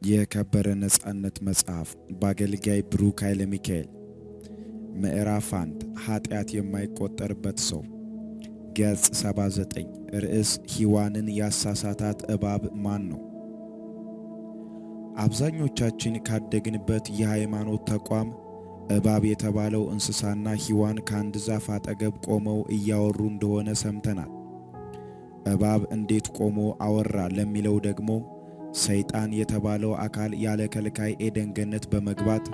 የከበረ ነጻነት መጽሐፍ በአገልጋይ ብሩክ ኃይለ ሚካኤል ምዕራፍ 1 ኃጢአት የማይቆጠርበት ሰው ገጽ 79 ርዕስ ሔዋንን ያሳሳታት እባብ ማን ነው? አብዛኞቻችን ካደግንበት የሃይማኖት ተቋም እባብ የተባለው እንስሳና ሔዋን ከአንድ ዛፍ አጠገብ ቆመው እያወሩ እንደሆነ ሰምተናል። እባብ እንዴት ቆሞ አወራ ለሚለው ደግሞ ሰይጣን የተባለው አካል ያለ ከልካይ ኤደን ገነት በመግባት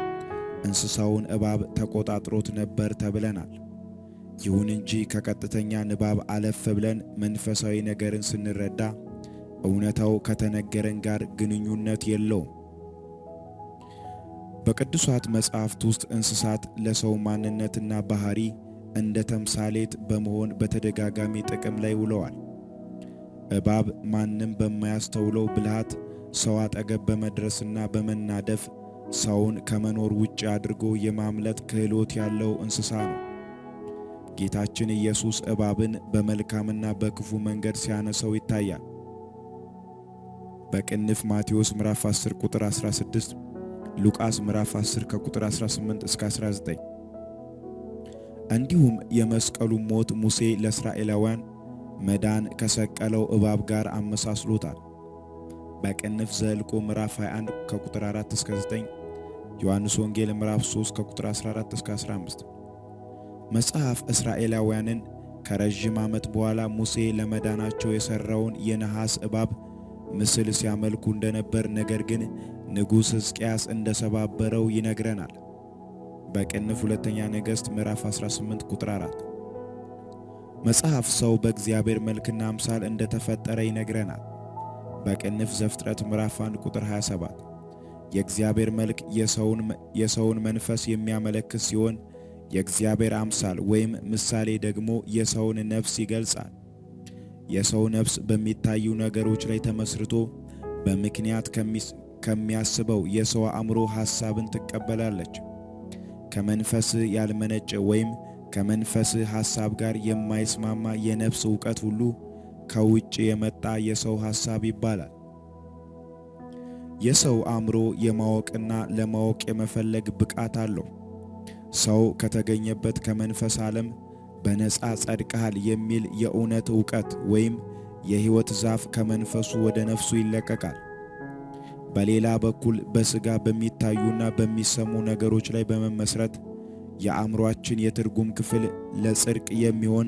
እንስሳውን እባብ ተቆጣጥሮት ነበር ተብለናል። ይሁን እንጂ ከቀጥተኛ ንባብ አለፍ ብለን መንፈሳዊ ነገርን ስንረዳ እውነታው ከተነገረን ጋር ግንኙነት የለውም። በቅዱሳት መጻሕፍት ውስጥ እንስሳት ለሰው ማንነትና ባህሪ እንደ ተምሳሌት በመሆን በተደጋጋሚ ጥቅም ላይ ውለዋል። እባብ ማንም በማያስተውለው ብልሃት ሰው አጠገብ በመድረስና በመናደፍ ሰውን ከመኖር ውጭ አድርጎ የማምለጥ ክህሎት ያለው እንስሳ ነው። ጌታችን ኢየሱስ እባብን በመልካምና በክፉ መንገድ ሲያነሳው ይታያል። በቅንፍ ማቴዎስ ምዕራፍ 10 ቁጥር 16፣ ሉቃስ ምዕራፍ 10 ከቁጥር 18 እስከ 19። እንዲሁም የመስቀሉ ሞት ሙሴ ለእስራኤላውያን መዳን ከሰቀለው እባብ ጋር አመሳስሎታል። በቅንፍ ዘኍልቍ ምዕራፍ 21 ከቁጥር 4 እስከ 9፣ ዮሐንስ ወንጌል ምዕራፍ 3 ከቁጥር 14 እስከ 15። መጽሐፍ እስራኤላውያንን ከረዥም ዓመት በኋላ ሙሴ ለመዳናቸው የሠራውን የነሐስ እባብ ምስል ሲያመልኩ እንደነበር፣ ነገር ግን ንጉሥ ሕዝቅያስ እንደሰባበረው ይነግረናል። በቅንፍ ሁለተኛ ነገሥት ምዕራፍ 18 ቁጥር 4። መጽሐፍ ሰው በእግዚአብሔር መልክና አምሳል እንደተፈጠረ ይነግረናል። በቅንፍ ዘፍጥረት ምዕራፍ 1 ቁጥር 27 የእግዚአብሔር መልክ የሰውን መንፈስ የሚያመለክት ሲሆን የእግዚአብሔር አምሳል ወይም ምሳሌ ደግሞ የሰውን ነፍስ ይገልጻል። የሰው ነፍስ በሚታዩ ነገሮች ላይ ተመስርቶ በምክንያት ከሚያስበው የሰው አእምሮ ሐሳብን ትቀበላለች። ከመንፈስ ያልመነጨ ወይም ከመንፈስ ሐሳብ ጋር የማይስማማ የነፍስ ዕውቀት ሁሉ ከውጭ የመጣ የሰው ሐሳብ ይባላል። የሰው አእምሮ የማወቅና ለማወቅ የመፈለግ ብቃት አለው። ሰው ከተገኘበት ከመንፈስ ዓለም በነፃ ጸድቀሃል የሚል የእውነት ዕውቀት ወይም የሕይወት ዛፍ ከመንፈሱ ወደ ነፍሱ ይለቀቃል። በሌላ በኩል በሥጋ በሚታዩና በሚሰሙ ነገሮች ላይ በመመስረት የአእምሮአችን የትርጉም ክፍል ለጽድቅ የሚሆን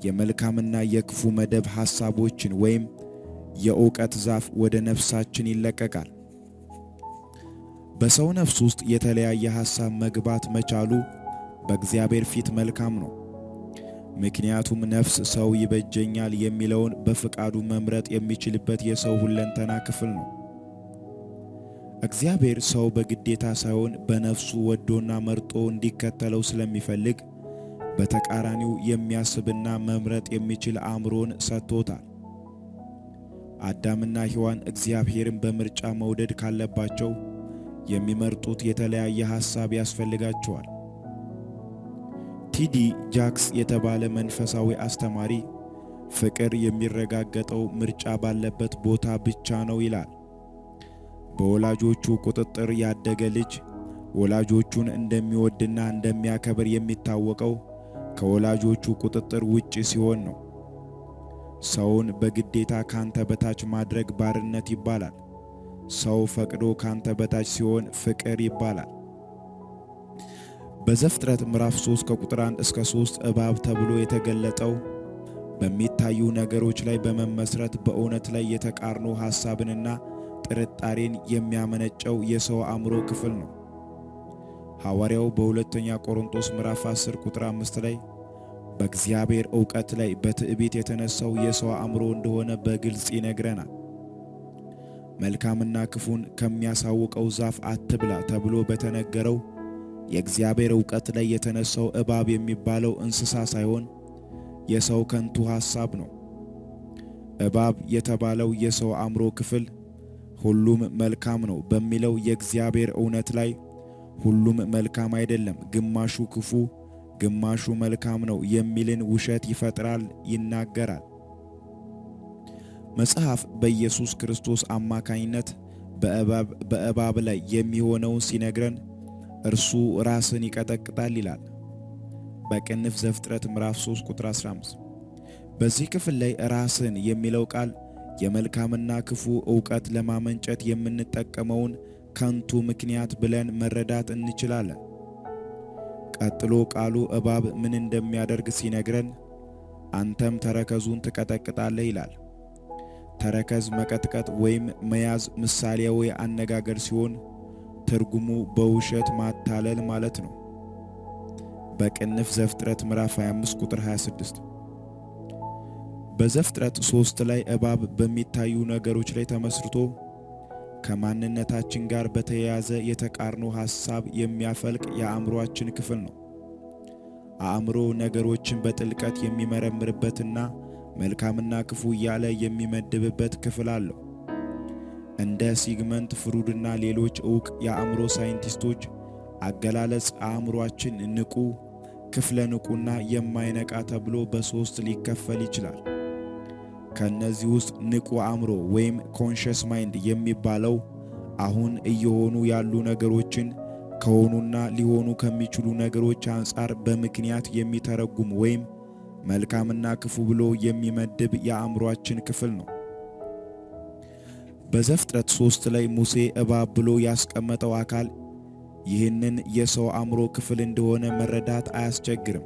የመልካምና የክፉ መደብ ሐሳቦችን ወይም የዕውቀት ዛፍ ወደ ነፍሳችን ይለቀቃል። በሰው ነፍስ ውስጥ የተለያየ ሐሳብ መግባት መቻሉ በእግዚአብሔር ፊት መልካም ነው። ምክንያቱም ነፍስ ሰው ይበጀኛል የሚለውን በፍቃዱ መምረጥ የሚችልበት የሰው ሁለንተና ክፍል ነው። እግዚአብሔር ሰው በግዴታ ሳይሆን በነፍሱ ወዶና መርጦ እንዲከተለው ስለሚፈልግ በተቃራኒው የሚያስብና መምረጥ የሚችል አእምሮን ሰጥቶታል። አዳምና ሔዋን እግዚአብሔርን በምርጫ መውደድ ካለባቸው የሚመርጡት የተለያየ ሐሳብ ያስፈልጋቸዋል። ቲዲ ጃክስ የተባለ መንፈሳዊ አስተማሪ ፍቅር የሚረጋገጠው ምርጫ ባለበት ቦታ ብቻ ነው ይላል። በወላጆቹ ቁጥጥር ያደገ ልጅ ወላጆቹን እንደሚወድና እንደሚያከብር የሚታወቀው ከወላጆቹ ቁጥጥር ውጭ ሲሆን ነው። ሰውን በግዴታ ካንተ በታች ማድረግ ባርነት ይባላል። ሰው ፈቅዶ ካንተ በታች ሲሆን ፍቅር ይባላል። በዘፍጥረት ምዕራፍ 3 ከቁጥር 1 እስከ 3 እባብ ተብሎ የተገለጠው በሚታዩ ነገሮች ላይ በመመስረት በእውነት ላይ የተቃርኖ ሐሳብንና ጥርጣሬን የሚያመነጨው የሰው አእምሮ ክፍል ነው። ሐዋርያው በሁለተኛ ቆሮንቶስ ምዕራፍ 10 ቁጥር 5 ላይ በእግዚአብሔር ዕውቀት ላይ በትዕቢት የተነሳው የሰው አእምሮ እንደሆነ በግልጽ ይነግረናል። መልካምና ክፉን ከሚያሳውቀው ዛፍ አትብላ ተብሎ በተነገረው የእግዚአብሔር ዕውቀት ላይ የተነሳው እባብ የሚባለው እንስሳ ሳይሆን የሰው ከንቱ ሐሳብ ነው። እባብ የተባለው የሰው አእምሮ ክፍል ሁሉም መልካም ነው በሚለው የእግዚአብሔር እውነት ላይ ሁሉም መልካም አይደለም፣ ግማሹ ክፉ ግማሹ መልካም ነው የሚልን ውሸት ይፈጥራል፣ ይናገራል። መጽሐፍ በኢየሱስ ክርስቶስ አማካኝነት በእባብ ላይ የሚሆነውን ሲነግረን እርሱ ራስን ይቀጠቅጣል ይላል በቅንፍ ዘፍጥረት ምዕራፍ 3 ቁጥር 15። በዚህ ክፍል ላይ ራስን የሚለው ቃል የመልካምና ክፉ ዕውቀት ለማመንጨት የምንጠቀመውን ከንቱ ምክንያት ብለን መረዳት እንችላለን። ቀጥሎ ቃሉ እባብ ምን እንደሚያደርግ ሲነግረን አንተም ተረከዙን ትቀጠቅጣለህ ይላል። ተረከዝ መቀጥቀጥ ወይም መያዝ ምሳሌያዊ አነጋገር ሲሆን ትርጉሙ በውሸት ማታለል ማለት ነው። በቅንፍ ዘፍጥረት ምዕራፍ 25 ቁጥር 26። በዘፍጥረት 3 ላይ እባብ በሚታዩ ነገሮች ላይ ተመስርቶ ከማንነታችን ጋር በተያያዘ የተቃርኖ ሐሳብ የሚያፈልቅ የአእምሮአችን ክፍል ነው። አእምሮ ነገሮችን በጥልቀት የሚመረምርበትና መልካምና ክፉ እያለ የሚመድብበት ክፍል አለው። እንደ ሲግመንት ፍሩድና ሌሎች ዕውቅ የአእምሮ ሳይንቲስቶች አገላለጽ አእምሮአችን ንቁ፣ ክፍለ ንቁና የማይነቃ ተብሎ በ3 ሊከፈል ይችላል። ከነዚህ ውስጥ ንቁ አእምሮ ወይም ኮንሸስ ማይንድ የሚባለው አሁን እየሆኑ ያሉ ነገሮችን ከሆኑና ሊሆኑ ከሚችሉ ነገሮች አንጻር በምክንያት የሚተረጉም ወይም መልካምና ክፉ ብሎ የሚመድብ የአእምሮአችን ክፍል ነው። በዘፍጥረት 3 ላይ ሙሴ እባብ ብሎ ያስቀመጠው አካል ይህንን የሰው አእምሮ ክፍል እንደሆነ መረዳት አያስቸግርም።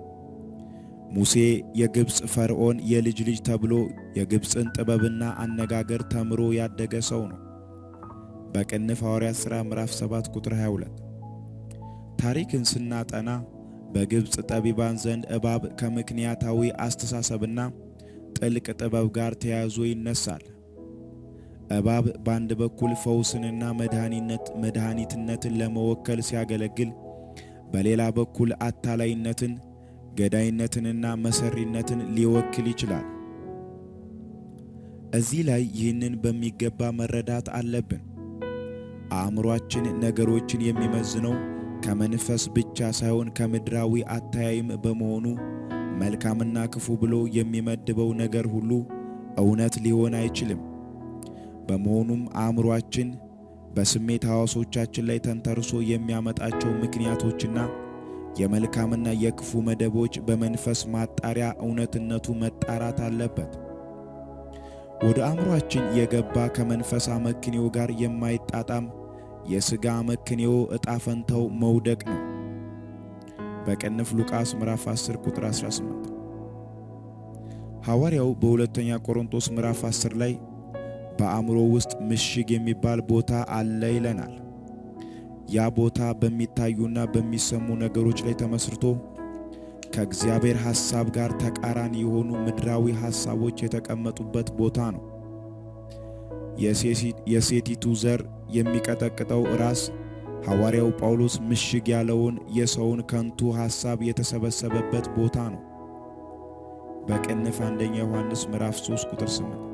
ሙሴ የግብፅ ፈርዖን የልጅ ልጅ ተብሎ የግብፅን ጥበብና አነጋገር ተምሮ ያደገ ሰው ነው። በቅንፍ ሐዋርያት ሥራ ምዕራፍ 7 ቁጥር 22። ታሪክን ስናጠና በግብፅ ጠቢባን ዘንድ እባብ ከምክንያታዊ አስተሳሰብና ጥልቅ ጥበብ ጋር ተያይዞ ይነሳል። እባብ በአንድ በኩል ፈውስንና መድኃኒትነትን ለመወከል ሲያገለግል፣ በሌላ በኩል አታላይነትን፣ ገዳይነትንና መሰሪነትን ሊወክል ይችላል። እዚህ ላይ ይህንን በሚገባ መረዳት አለብን። አእምሮአችን ነገሮችን የሚመዝነው ከመንፈስ ብቻ ሳይሆን ከምድራዊ አተያይም በመሆኑ መልካምና ክፉ ብሎ የሚመድበው ነገር ሁሉ እውነት ሊሆን አይችልም። በመሆኑም አእምሮአችን በስሜት ሕዋሶቻችን ላይ ተንተርሶ የሚያመጣቸው ምክንያቶችና የመልካምና የክፉ መደቦች በመንፈስ ማጣሪያ እውነትነቱ መጣራት አለበት። ወደ አእምሮአችን የገባ ከመንፈስ አመክንዮ ጋር የማይጣጣም የሥጋ አመክንዮ ዕጣ ፈንታው መውደቅ ነው። በቅንፍ ሉቃስ ምዕራፍ 10 ቁጥር 18። ሐዋርያው በሁለተኛ ቆሮንቶስ ምዕራፍ 10 ላይ በአእምሮ ውስጥ ምሽግ የሚባል ቦታ አለ ይለናል። ያ ቦታ በሚታዩና በሚሰሙ ነገሮች ላይ ተመስርቶ ከእግዚአብሔር ሐሳብ ጋር ተቃራኒ የሆኑ ምድራዊ ሐሳቦች የተቀመጡበት ቦታ ነው። የሴቲቱ ዘር የሚቀጠቅጠው ራስ ሐዋርያው ጳውሎስ ምሽግ ያለውን የሰውን ከንቱ ሐሳብ የተሰበሰበበት ቦታ ነው። በቅንፍ አንደኛ ዮሐንስ ምዕራፍ 3 ቁጥር 8።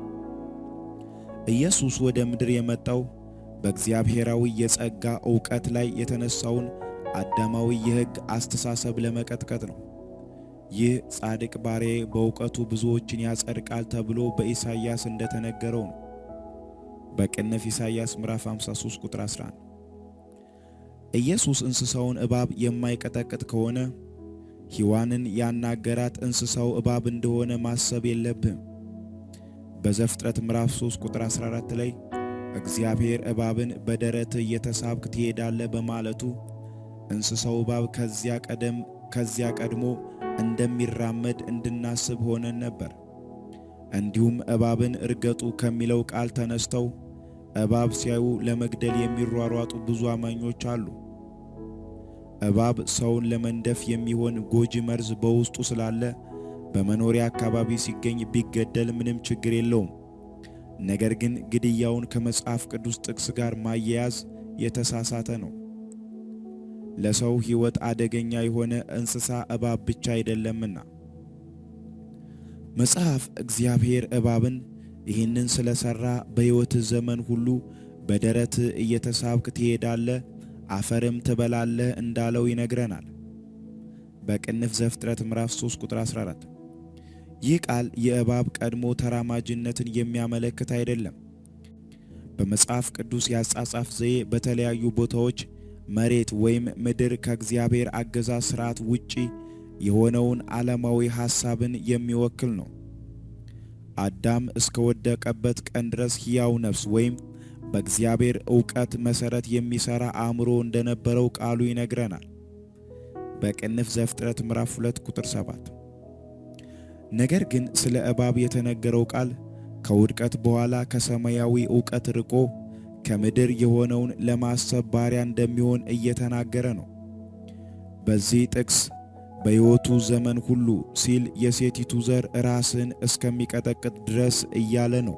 ኢየሱስ ወደ ምድር የመጣው በእግዚአብሔራዊ የጸጋ ዕውቀት ላይ የተነሳውን አዳማዊ የሕግ አስተሳሰብ ለመቀጥቀጥ ነው። ይህ ጻድቅ ባሪያዬ በዕውቀቱ ብዙዎችን ያጸድቃል ተብሎ በኢሳይያስ እንደተነገረው ነው። በቅንፍ ኢሳይያስ ምዕራፍ 53 ቁጥር 11። ኢየሱስ እንስሳውን እባብ የማይቀጠቅጥ ከሆነ ሔዋንን ያናገራት እንስሳው እባብ እንደሆነ ማሰብ የለብህም። በዘፍጥረት ምዕራፍ 3 ቁጥር 14 ላይ እግዚአብሔር እባብን በደረትህ እየተሳብክ ትሄዳለህ በማለቱ እንስሳው እባብ ከዚያ ቀድሞ እንደሚራመድ እንድናስብ ሆነን ነበር። እንዲሁም እባብን እርገጡ ከሚለው ቃል ተነስተው እባብ ሲያዩ ለመግደል የሚሯሯጡ ብዙ አማኞች አሉ። እባብ ሰውን ለመንደፍ የሚሆን ጎጂ መርዝ በውስጡ ስላለ በመኖሪያ አካባቢ ሲገኝ ቢገደል ምንም ችግር የለውም። ነገር ግን ግድያውን ከመጽሐፍ ቅዱስ ጥቅስ ጋር ማያያዝ የተሳሳተ ነው። ለሰው ሕይወት አደገኛ የሆነ እንስሳ እባብ ብቻ አይደለምና። መጽሐፍ እግዚአብሔር እባብን ይህንን ስለሰራ በሕይወትህ ዘመን ሁሉ በደረትህ እየተሳብክ ትሄዳለህ፣ አፈርም ትበላለህ እንዳለው ይነግረናል። በቅንፍ ዘፍጥረት ምዕራፍ 3 ቁጥር 14። ይህ ቃል የእባብ ቀድሞ ተራማጅነትን የሚያመለክት አይደለም። በመጽሐፍ ቅዱስ የአጻጻፍ ዘዬ በተለያዩ ቦታዎች መሬት ወይም ምድር ከእግዚአብሔር አገዛዝ ሥርዓት ውጪ የሆነውን ዓለማዊ ሐሳብን የሚወክል ነው። አዳም እስከ ወደቀበት ቀን ድረስ ሕያው ነፍስ ወይም በእግዚአብሔር ዕውቀት መሠረት የሚሠራ አእምሮ እንደነበረው ቃሉ ይነግረናል። በቅንፍ ዘፍጥረት ምዕራፍ 2 ቁጥር 7። ነገር ግን ስለ እባብ የተነገረው ቃል ከውድቀት በኋላ ከሰማያዊ ዕውቀት ርቆ ከምድር የሆነውን ለማሰብ ባሪያ እንደሚሆን እየተናገረ ነው። በዚህ ጥቅስ በሕይወቱ ዘመን ሁሉ ሲል የሴቲቱ ዘር ራስን እስከሚቀጠቅጥ ድረስ እያለ ነው።